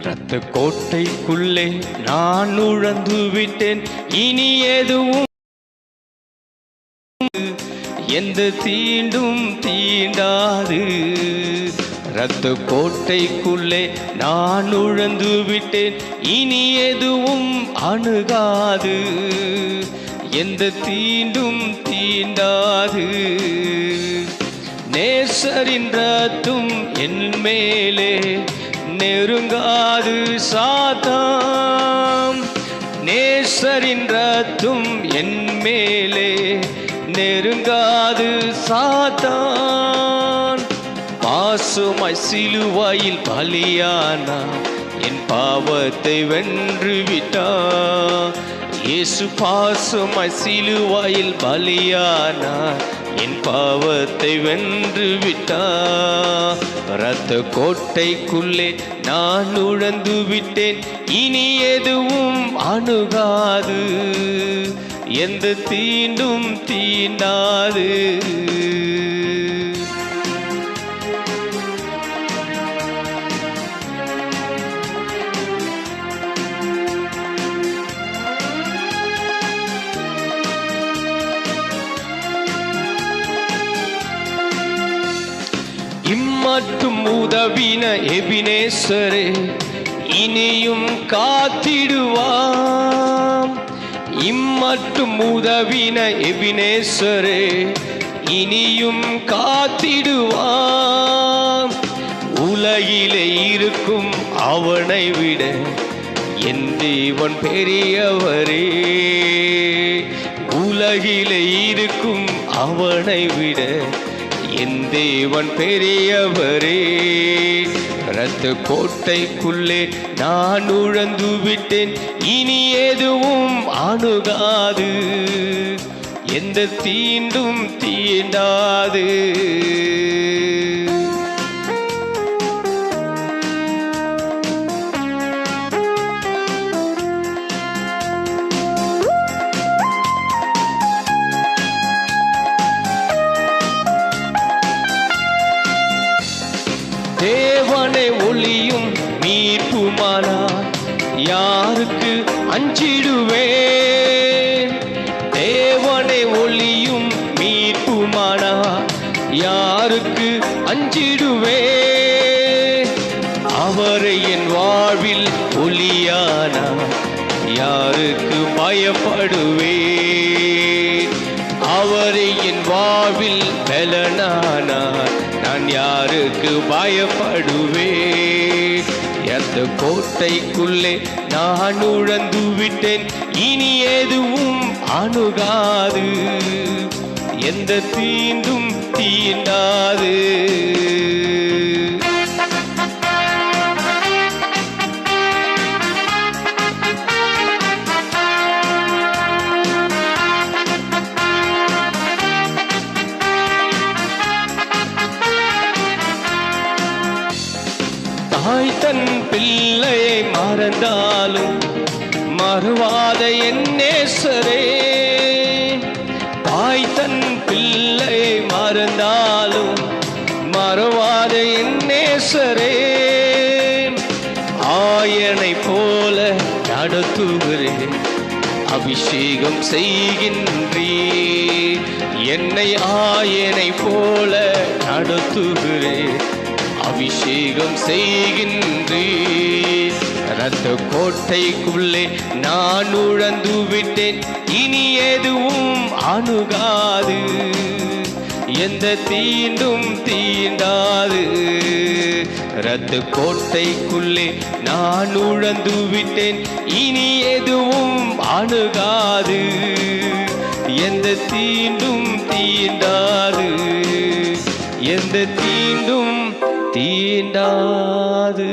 இரத்த கோட்டைக்குள்ளே நான் நுழைந்து விட்டேன். இனி எதுவும் எந்த தீண்டும் தீண்டாது. இரத்த கோட்டைக்குள்ளே நான் நுழைந்து விட்டேன். இனி எதுவும் அணுகாது, எந்த தீண்டும் தீண்டாது. நேசரின் ரத்தம் என் மேலே நெருங்காது சாத்தான். நேசரின் ரத்தம் என் மேலே நெருங்காது சாத்தான். பாசமாய் சிலுவையில் பலியானா என் பாவத்தை வென்று விட்டான். இயேசு பாசமாய் சிலுவையில் பலியானா என் பாவத்தை வென்று விட்டான். இரத்த கோட்டைக்குள்ளே நான் நுழைந்து விட்டேன். இனி எதுவும் அணுகாது, எந்த தீண்டும் தீண்டாது. இம்மட்டும் உதவின எபினேசரே இனியும் காத்திடுவாம். இம்மட்டும் உதவின எபினேசரே இனியும் காத்திடுவாம். உலகிலே இருக்கும் அவனை விட என் தேவன் பெரியவரே. உலகிலே இருக்கும் அவனை விட என் தேவன் பெரியவரே. இரத்த கோட்டைக்குள்ளே நான் நுழைந்து விட்டேன். இனி எதுவும் அணுகாது, எந்த தீண்டும் தீண்டாது. தேவனே ஒளியும் மீட்புமானார் யாருக்கு அஞ்சிடுவேன். தேவனே ஒளியும் மீட்புமானார் யாருக்கு அஞ்சிடுவேன். அவரை என் வாழ்வில் ஒளியானார் யாருக்கு பயப்படுவேன். அவரை என் வாழ்வில் பலனானார் நான் யாருக்கு பயப்படுவேன். அந்த கோட்டைக்குள்ளே நான் நுழைந்து விட்டேன். இனி எதுவும் அணுகாது, எந்த தீண்டும் தீண்டாது. தாய் தன் பிள்ளையை மறந்தாலும் மறுவாத என் நேசரே. தாய் தன் பிள்ளையை மறந்தாலும் மறுவாத என் நேசரே. ஆயனை போல நடத்துகிறேன், அபிஷேகம் செய்கின்றேன். என்னை ஆயனை போல நடத்துகிறேன், அபிஷேகம் செய்கின்றேன். இரத்த கோட்டைக்குள்ளே நான் நுழைந்து விட்டேன். இனி எதுவும் அணுகாது, எந்த தீண்டும் தீண்டாது. இரத்த கோட்டைக்குள்ளே நான் நுழைந்து விட்டேன். இனி எதுவும் அணுகாது, எந்த தீண்டும் தீண்டாது. எந்த தீண்டும் தீண்டாது.